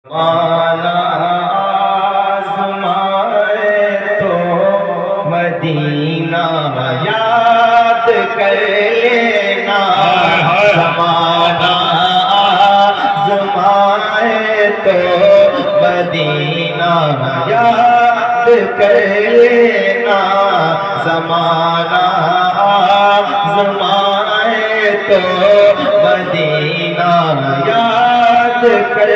आना आज़माए तो मदीना याद कर लेना। ज़माना आज़माए तो मदीना याद कर लेना। ज़माना आज़माए तो मदीना याद कर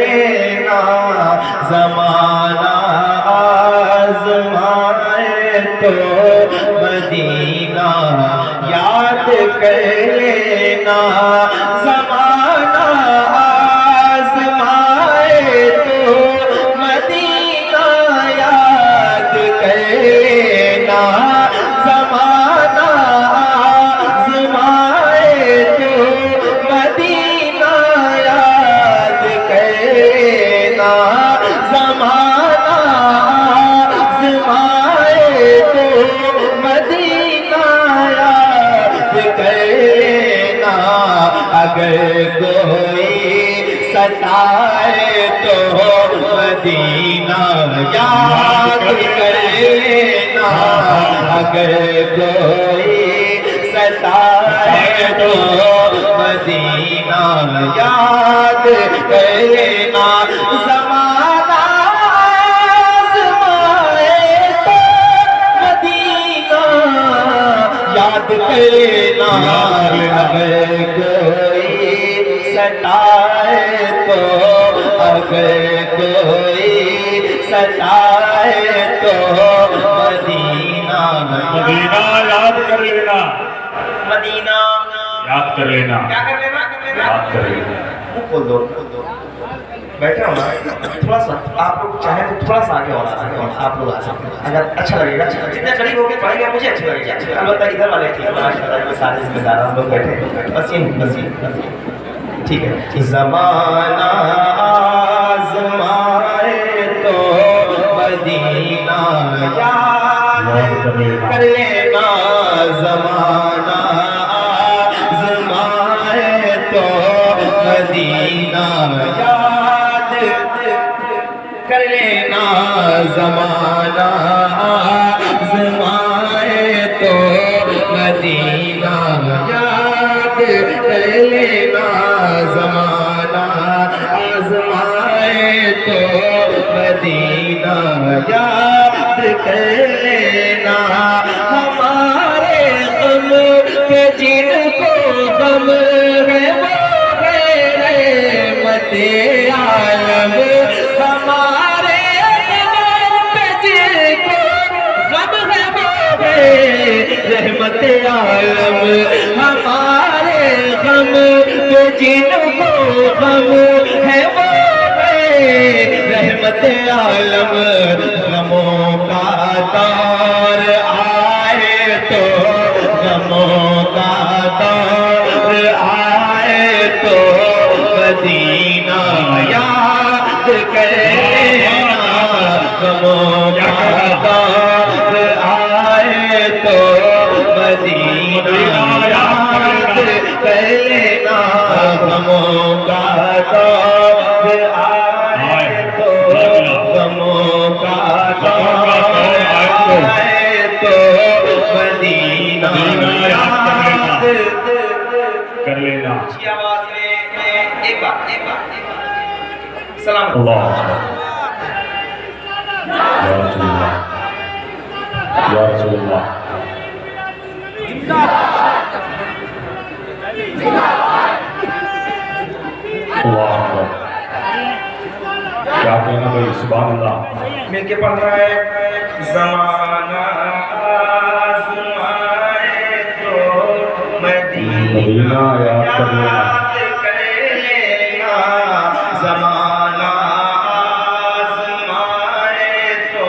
लेना। ज़माना आज़माए तो मदीना याद कर लेना। ज़माना आज़माए तो मदीना याद कर लेना। ज़माना आज़माए तो मदीना याद कर लेना। ज़माना आज़माए तो मदीना याद कर लेना। अगर कोई सताए तो मदीना याद कर लेना। अगर कोई सताए तो मदीना याद कर लेना। ज़माना आज़माए तो मदीना याद कर लेना। अगर कोई सताए तो अगर कोई सताए तो मदीना याद कर लेना। मदीना याद कर लेना। क्या कर लेना? याद कर लेना। मुँह खोल दो। बैठे हो ना, थोड़ा सा आप लोग चाहे तो थोड़ा सा आगे और आप लोग आ सकते हैं। अगर अच्छा लगेगा, जितने करीब होके पढ़ेंगे मुझे अच्छा लगेगा। अलबत्ता इधर वाले ठीक है, सारे जिम्मेदार हम लोग बैठे बस ये ठीक है। ज़माना आज़माए तो मदीना याद कर लेना। ज़माना आज़माए तो मदीना याद कर लेना। ज़माना आज़माए तो मदीना याद कर लेना। ज़माना आज़माए तो मदीना याद कर लेना। हमारे गम पे जिनको गम है वो है रहमते आलम। हमारे गम पे जिनको गम है वो है रहमते आलम। हमारे गम पे जिनको गम है वो है रहमते आलम। गमों का दौर आए तो गमों का दौर आए तो मदीना याद कर लेना। गमों का दौर आए तो मदीना याद कर लेना। गमों का दौर आए तो गमों का दौर आए तो मदीना याद कर लेना। आवाज में एक बार सलाम अल्लाह या रसूलुल्लाह या रसूलुल्लाह। अल्लाह अकबर। क्या कहना भाई, सुभान अल्लाह। मिलके पढ़ रहा है। ज़माना आज़माए तो मदीना याद कर लेना। ज़माना आज़माए तो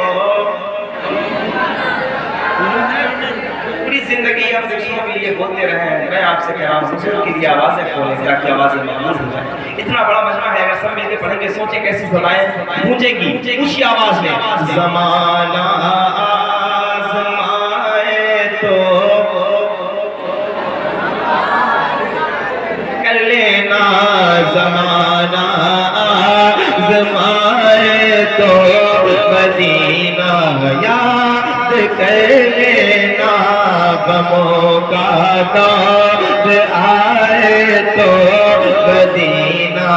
पूरी जिंदगी हम दूसरों के लिए बोलते रहे हैं। मैं आपसे कह रहा हूँ दूसरों की आवाज़ें खोलें ताकि आवाज़ें महफूज हो जाए। इतना बड़ा मजमा है, अगर सब मिलकर पढ़ेंगे सोचें कैसी सदाएं गूंजेगी ऊंची आवाज में। ज़माना आज़माए तो कर लेना। ज़माना आजमाए तो मदीना याद कर लेना, गमों का दौर आए तो मदीना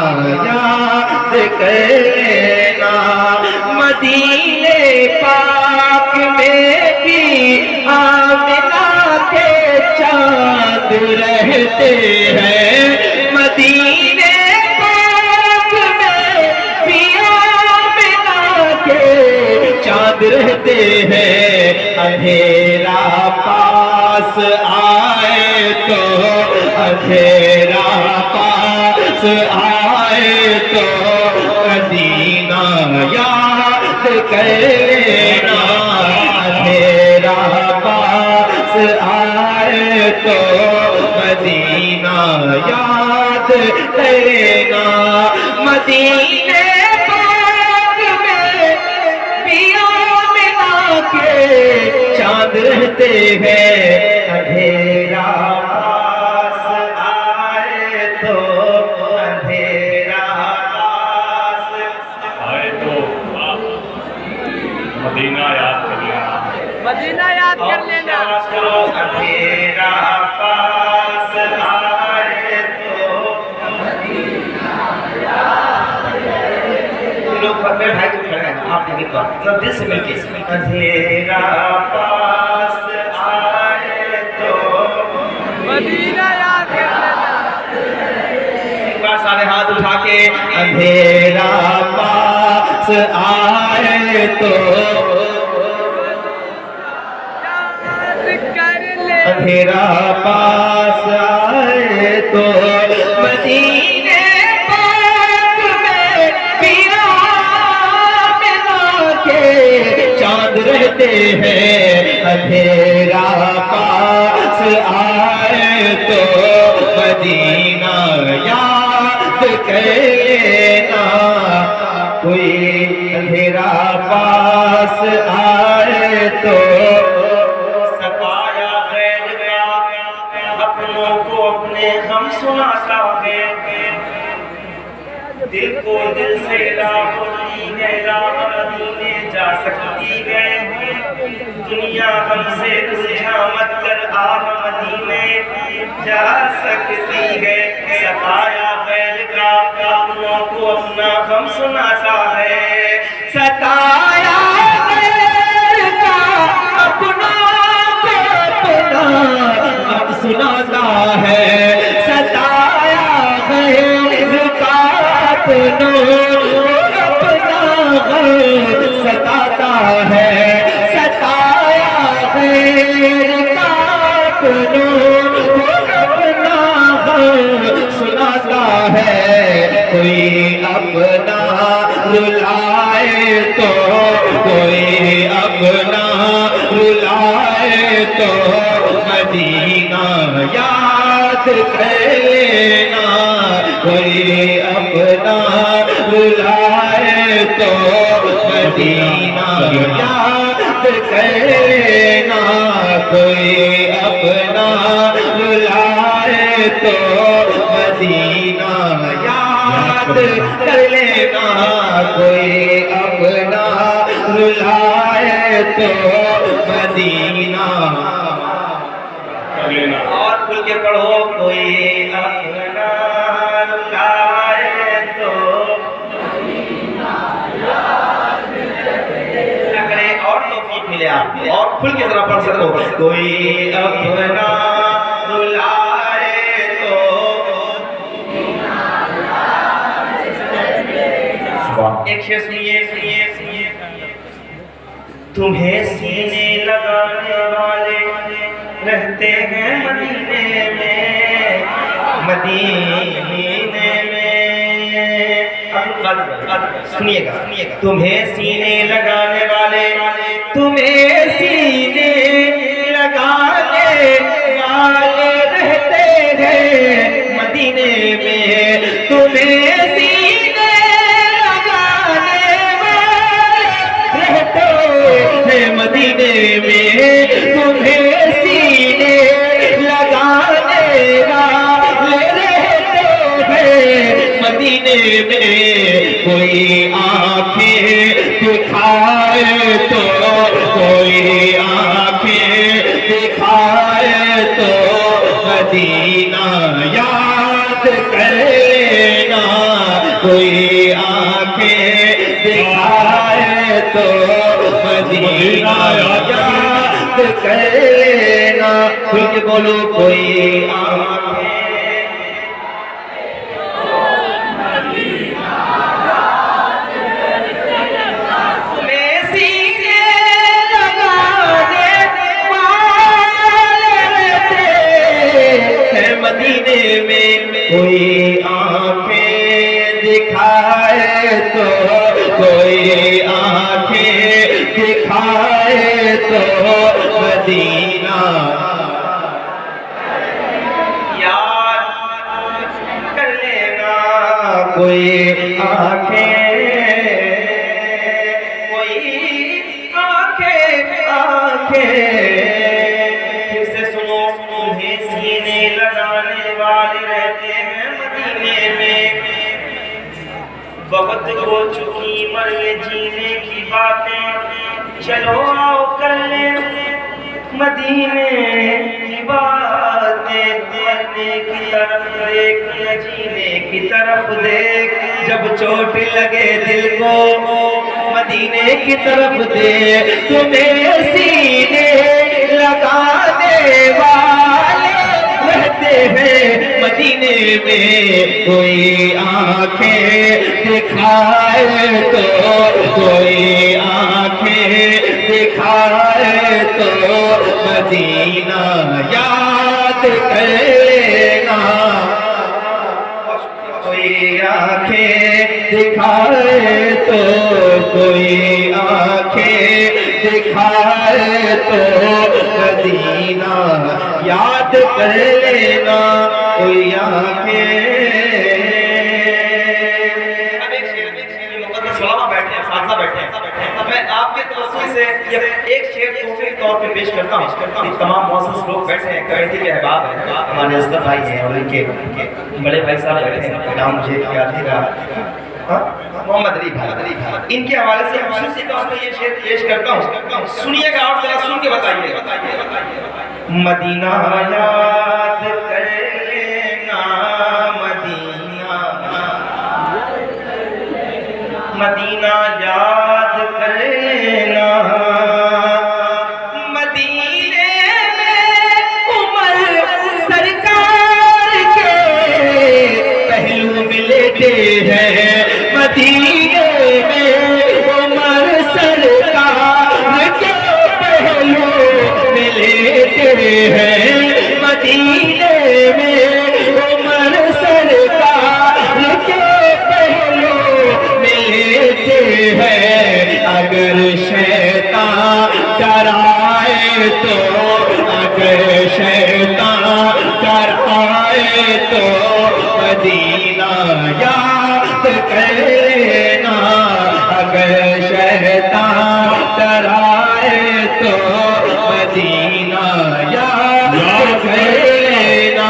याद कर लेना। मदीने पाक में भी आमिना के चाँद रहते हैं, मदीने पाक में भी आमिना के चाँद रहते हैं। अंधेरा पास आए तो, अंधेरा पास आए तो मदीना याद कर लेना, अंधेरा पास आए तो मदीना याद कर लेना। मदीने पाक में पिया मिला के चाँद रहते हैं, अंधेरा पास आए तो, अंधेरा पास आए तो मदीना याद कर लेना, मदीना याद कर लेना। अंधेरा पास आए तो लोग मेरे भाई को खड़े हैं, आप देखिए सब दिल से मिलके अंधेरा पास आए तो मदीना याद कर लेना। एक बार सारे हाथ उठा के अंधेरा पास आए तो, याद कर ले। अंधेरा पास आए तो मदीने पाक में पिया मिला के चाँद रहते हैं। अंधेरा पास आए तो मदीना याद कर लेना, कोई अंधेरा पास आए तो सताया गैर का अपनों को अपने हम सुनाता है। दिल को दिल से राह होती है, राह मदीने जा सकती है। दुनिया हमसे बुझा मत कर, आह मदीने जा सकती है। सताया गैर का अपनों को अपना हम सुनाता है, सताया गैर का अपनों को अपना हम सुनाता है। सताया गैर का अपनों अपना हम सताता है, सताया गैर का अपनों अपना हम सुनाता है। कोई अपना रुलाए तो, कोई अपना रुलाए तो मदीना याद कर लेना, कोई अपना रुलाए तो मदीना याद कर लेना, कोई अपना रुलाए तो मदीना याद कर लेना, कोई अपना रुलाए तो मदीना कर लेना। और खुल के पढ़ो, कोई अपना रुलाए तो करे और तौफीक मिले आप, और खुल के जरा पढ़ सको, कोई अपना रुलाए तो। एक शेर सुनिए सुनिए सुनिए, तुम्हें सीने लगाने वाले रहते हैं मदीने में, मदीने में। सुनिएगा सुनिएगा, तुम्हें सीने लगाने वाले, तुम्हें सीने लगाने वाले रहते हैं मदीने में, तुम्हें सीने लगाने वाले रहते हैं मदीने में, तुम्हें सीने लगाने वाले रहते हैं मदीने में। कोई दिखाए तो मदीना याद कर लेना। खुल के बोलो कोई आंखें मदीने में कोई आंखें दिखाए तो कोई आंखें दिखाए तो मदीना याद कर लेना। कोई आंखें फिर से सुनो, तुम्हें सीने लगाने वाले रहते हैं मदीने में। वक्त हो चुकी मरने जीने की बातें, चलो आओ कर ले मदीने की बातें। मरने की तरफ देख, जीने की तरफ देख, जब चोट लगे दिल को मदीने की तरफ दे। तुम्हें सीने लगाने वाले रहते हैं मदीने में। कोई आंखें दिखाए तो कोई आंखें दिखाए तो मदीना याद कर लेना। कोई आंखें दिखाए तो कोई आंखें दिखाए तो मदीना याद कर लेना। कोई आंखें बैठे हैं, साथ बैठे हैं। अब मैं आपके तवज्जो से एक शेर तोहफे के तौर पे पेश करता हूँ। तमाम मौजूद लोग बैठे हैं, कमेटी के अहबाब हैं, हमारे असगर भाई हैं और इनके बड़े भाई साहब बैठे हैं। नाम मुझे याद नहीं रहा, मोहम्मद अली भाई। इनके हवाले से खुसूसी तौर पे ये शेर पेश करता हूँ, सुनिएगा और जरा सुन के बताइए। मदीना याद कर लेना, मदीना याद कर लेना। मदीने में उमर सरकार के पहलू मिलते हैं। मदीने में उमर सरकार के पहलू मिलते हैं। मदीने में उमर सरकार के पहलू मिलते हैं। अगर शैतान डराए तो, अगर शैतान डराए तो मदीना याद कर लेना। अगर शैतान डराए तो मदीना याद कर लेना।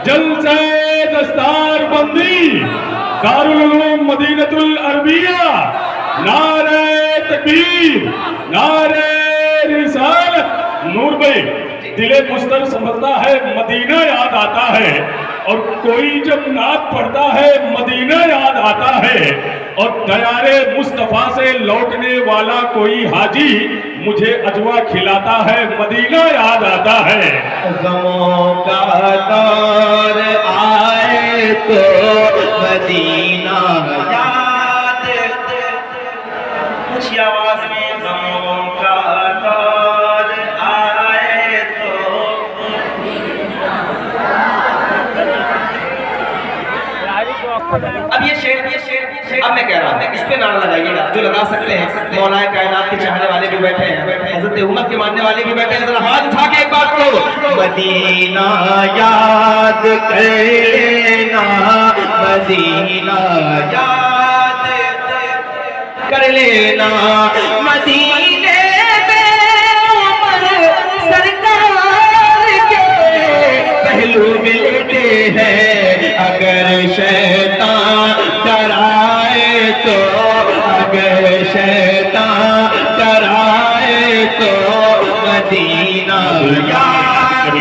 जलसे दस्तार बंदी दारुल उलूम मदीनतुल अरबिया। नारे तकबीर, नारे रिसालत। नूर भाई, दिले मुस्तर समझता है मदीना याद आता है, और कोई जब नात पढ़ता है मदीना याद आता है, और दयारे मुस्तफा से लौटने वाला कोई हाजी मुझे अजवा खिलाता है मदीना याद आता है। गमों का दौर आए तो मदीना याद, ऊंची आवाज में गमों का दौर आए तो। अब ये शेर अब मैं कह रहा हूँ, इस पे नारा लगाइएगा जो लगा सकते हैं। मौलाए कायनात के चाहने वाले भी बैठे हैं, हज़रत उमर के मानने वाले भी बैठे हैं। जरा हाथ उठा के एक बात करो, मदीना याद कर लेना, मदीना याद कर लेना। मदीने में उमर सरकार के पहलू मिलते हैं। अगर शैतान डराए तो, अगर शैतान डराए तो मदीना याद।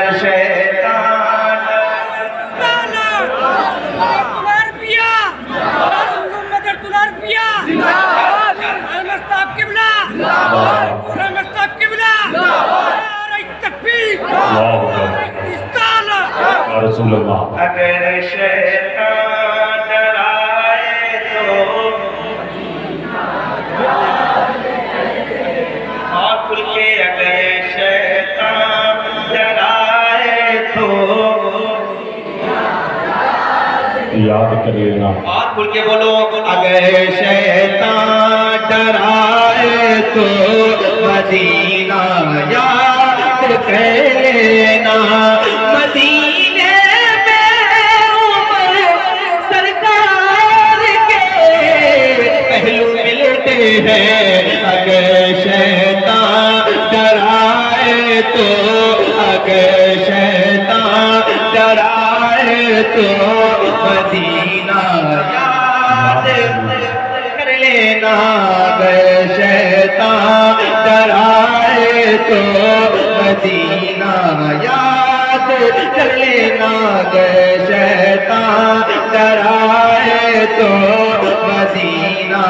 अगर शैतान तुलार पिया मदर तुलार पिया मस्ताब किबला मस्ताब किबला तकबीर इस्ताला या रसूल अल्लाह। अगर शैतान डराए तो और खुल के अगर शैतान डराए तो याद कर लेना। और खुल के बोलो अगर शैतान डराए तो मदीना याद कर लेना। मदीने में उमर सरकार के पहलू मिलते हैं। अगर शैतान डराए तो अगर शैतान डराए तो मदीना याद कर लेना। अगर शैतान डराए तो मदीना याद कर लेना। अगर शैतान डराए तो मदीना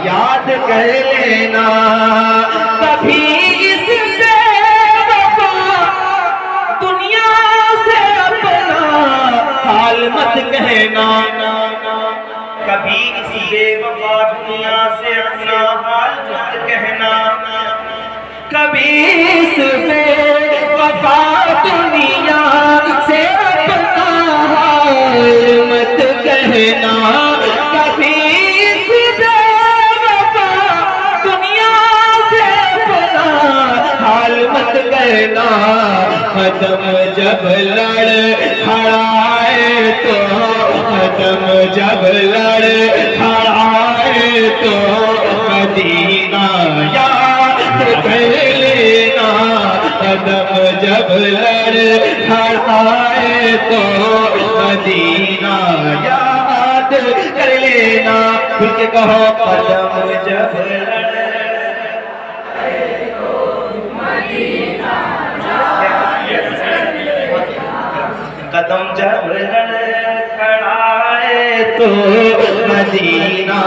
याद कर लेना। कभी इस बेवफा दुनिया से अपना हाल मत कहना। कभी इस बेवफा दुनिया से अपना हाल मत कहना। कभी इस बेवफा दुनिया से अपना हाल मत कहना। कभी इस बेवफा दुनिया से अपना हाल मत कहना। कदम जब लड़ खड़ाए तो कदम जब लड़ खड़ाए तो मदीना याद कर लेना। कदम जब लड़ खड़ाए तो मदीना याद कर लेना। खुल के कहो कदम जब लड़ कदम जब खड़ाए तो मदीना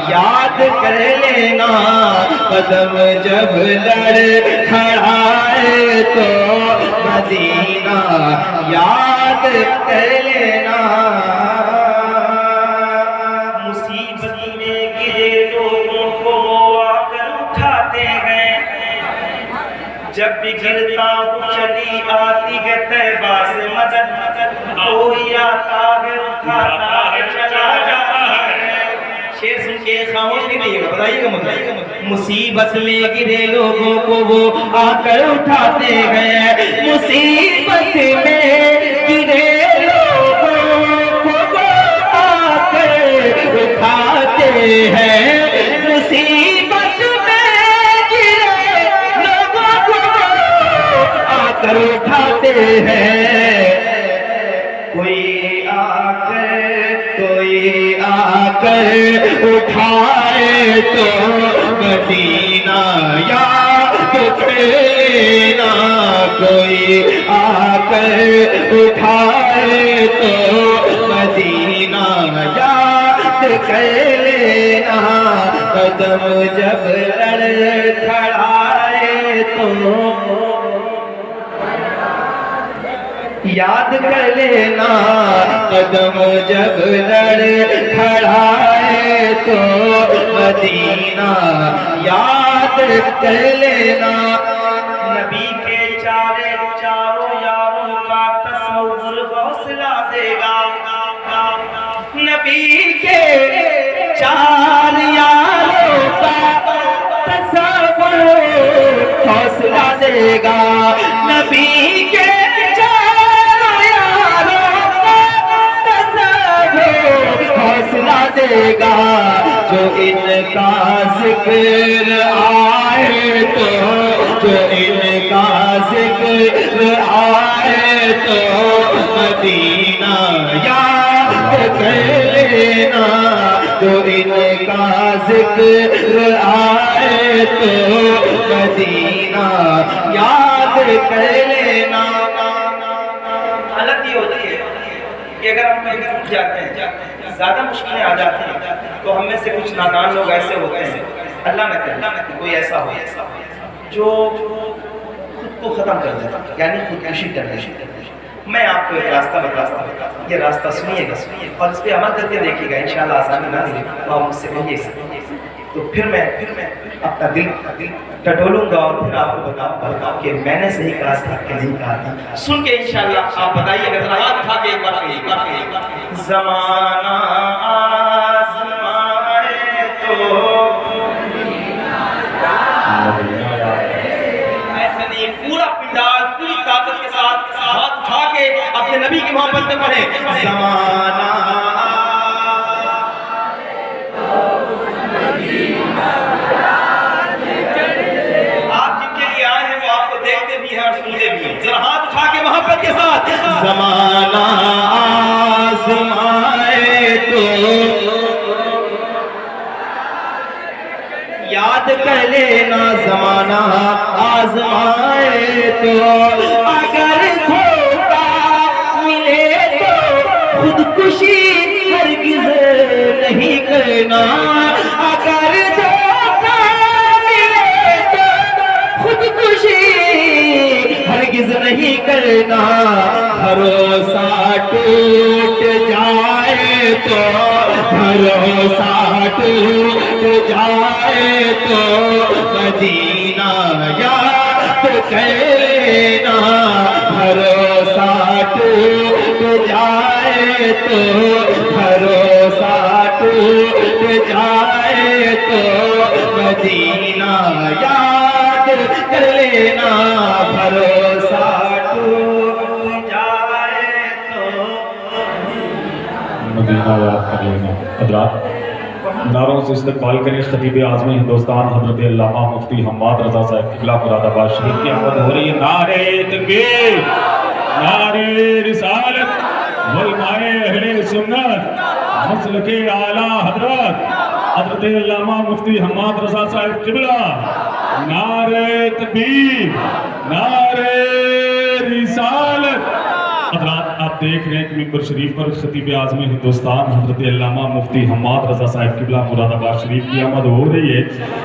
याद कर लेना। कदम जब लड़ खड़ाए तो मदीना याद कर लेना। मुसीबत में गिरे लोगों को आकर उठाते हैं। जब भी गिरता हूँ चली आती है तैबा से मदद। कोई आता है उठाता है चला जाता है। शेर सुन के खामोश नहीं रहिएगा, बताइएगा मुझे। मुसीबत में गिरे लोगों को वो आकर उठाते हैं। मुसीबत में गिरे लोगों को वो आकर उठाते हैं। मुसीबत आकर उठाते हैं। कोई आकर उठाए तो मदीना याद कर लेना। कोई आकर उठाए तो मदीना याद कर लेना। कदम जब लड़ खड़ाए तो याद कर लेना। कदम जब लड़ खड़ाए तो मदीना याद कर लेना। नबी के चारों यारों का तस्वुर हौसला देगा। नबी के चार यारों का तस्वुर हौसला देगा। नबी के हौसला देगा। जो इनका जिक्र आए तो जो इनका जिक्र आए तो मदीना याद कर लेना। जो इनका जिक्र आए तो मदीना याद कर लेना। हालत ये होती है कि अगर हम कहीं टूट जाते हैं, ज्यादा मुश्किलें आ जाती हैं, तो हम में से कुछ नादान लोग ऐसे होते हैं, अल्लाह न करे कोई ऐसा हो जो खुद को खत्म कर देता, यानी खुदकुशी करने। मैं आपको एक रास्ता बताता हूँ, ये रास्ता सुनिएगा और इस पर अमल करके देखिएगा, इंशाल्लाह आसानी ना मिले और मुझसे कहिए तो फिर मैं अपना दिल टटोलूंगा और फिर आपको बताऊंगा कि मैंने सही कहा था कि नहीं कहा था। सुन के इंशाल्लाह आप बताइएगा, जरा हाथ उठा के एक बार ज़माना आज़माए तो ऐसे नहीं, पूरा पिंडाल पूरी ताकत के साथ हाथ उठा के अपने नबी की मोहब्बत में पढ़े। ज़माना जरा हाथ उठा के मोहब्बत के साथ, ज़माना आज़माए तो याद कर लेना, ज़माना आज़माए तो अगर धोखा मिले तो खुदकुशी हरगिज़ नहीं करना। अगर धोखा मिले तो खुदकुशी हरगिज़ नहीं करना। भरोसा टूट जाए तो, भरोसा टूट जाए तो मदीना याद कर लेना। भरोसा टूट जाए तो, भरोसा टूट जाए तो मदीना याद कर लेना। भरोसा टूट जाए तो मदीना याद कर लेना। हज़रात नारों से इस्तकबाल करें खतीब आज़म हिंदुस्तान हज़रत अल्लामा मुफ्ती हम्माद रज़ा साहब क़िबला मुरादाबाद शरीफ की आमद हो रही है। नारे तकबीर, नारे रिसालत, उलमाए अहले सुन्नत, मसलके आला हज़रत अल्लामा मुफ्ती हम्माद रज़ा साहब क़िबला, नारे तकबीर, नारे रिसालत। हज़रात आप देख रहे हैं कि मिंबर शरीफ पर खतीब आज़म हिंदुस्तान हज़रत अल्लामा मुफ्ती हम्माद रज़ा साहब क़िबला मुरादाबाद शरीफ की आमद हो रही है।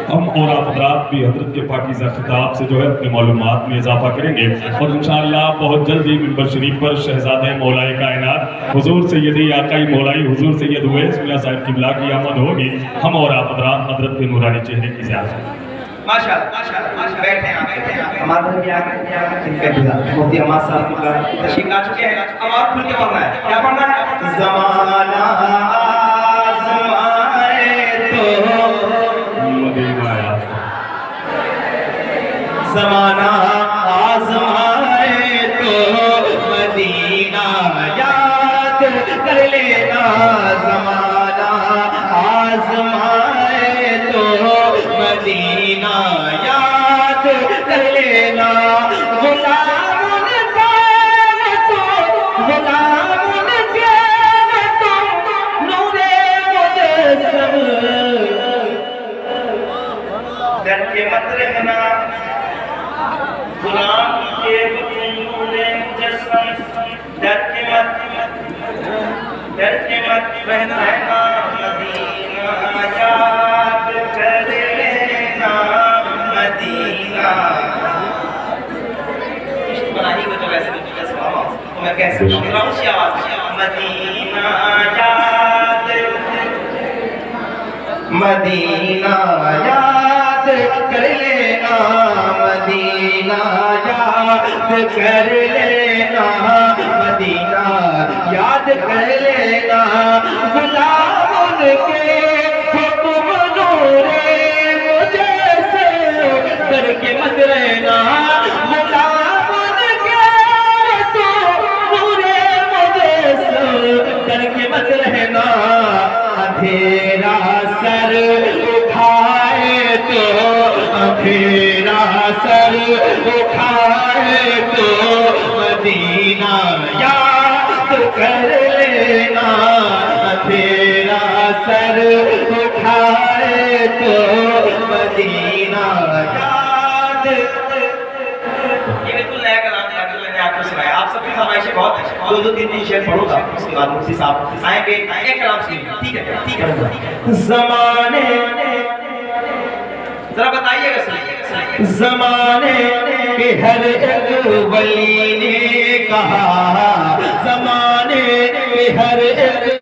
हम और आप हज़रात भी हज़रत के पाकीज़ा खिताब से जो है अपने मालूमात में इजाफा करेंगे और इंशाअल्लाह बहुत जल्दी मिंबर शरीफ पर शहज़ादे मौलाए कायनात हुज़ूर सैयदी आकाई मौलाई हुज़ूर सैयद उवैस मियां साहब क़िबला की आमद होगी। हम और आप हज़रात हज़रत के नूरानी चेहरे की ज़ियारत माशाअल्लाह बैठे आप हमारे भी मुफ्ती हमाद साहब तशरीफ ला चुके हैं। अब और खुल के पढ़ना है, क्या पढ़ना है? ज़माना आज़माए तो मदीना याद, ज़माना आज़माए तो मदीना याद कर लेना। ज़माना आज़माए तो मदीना याद कर लेना। गुलाम के तो नूरे मुजस्सम दर के मत रहना। गुलाम के नूरे मुजस्सम दर के मत रहना। मदीना याद कर लेना। मदीना बनानी को तो वैसे तो मैं कैसे ऊंची आवाज मदीना याद, मदीना याद कर लेना। मदीना याद कर लेना। मदीना याद कर लेना। गुलाम के हुक्म नूरे मुझसे डर के मत रहना। गुलाम के तो नूरे मुझसे डर के मत रहना। अंधेरा सर उठाए तो, अंधेरा सर उठाए तो मदीना याद कर लेना। अंधेरा सर उठाए तो मदीना याद। ये बिल्कुल फरमाइशें बहुत है, दो तीन शेर पढ़ूंगा, उसके बाद मुफ्ती साहब आएंगे, एक कलाम सुनिए, ठीक है ज़माने, जरा बताइएगा, सुनिए। ज़माने के हर एक वली ने कहा, ज़माने के हर एक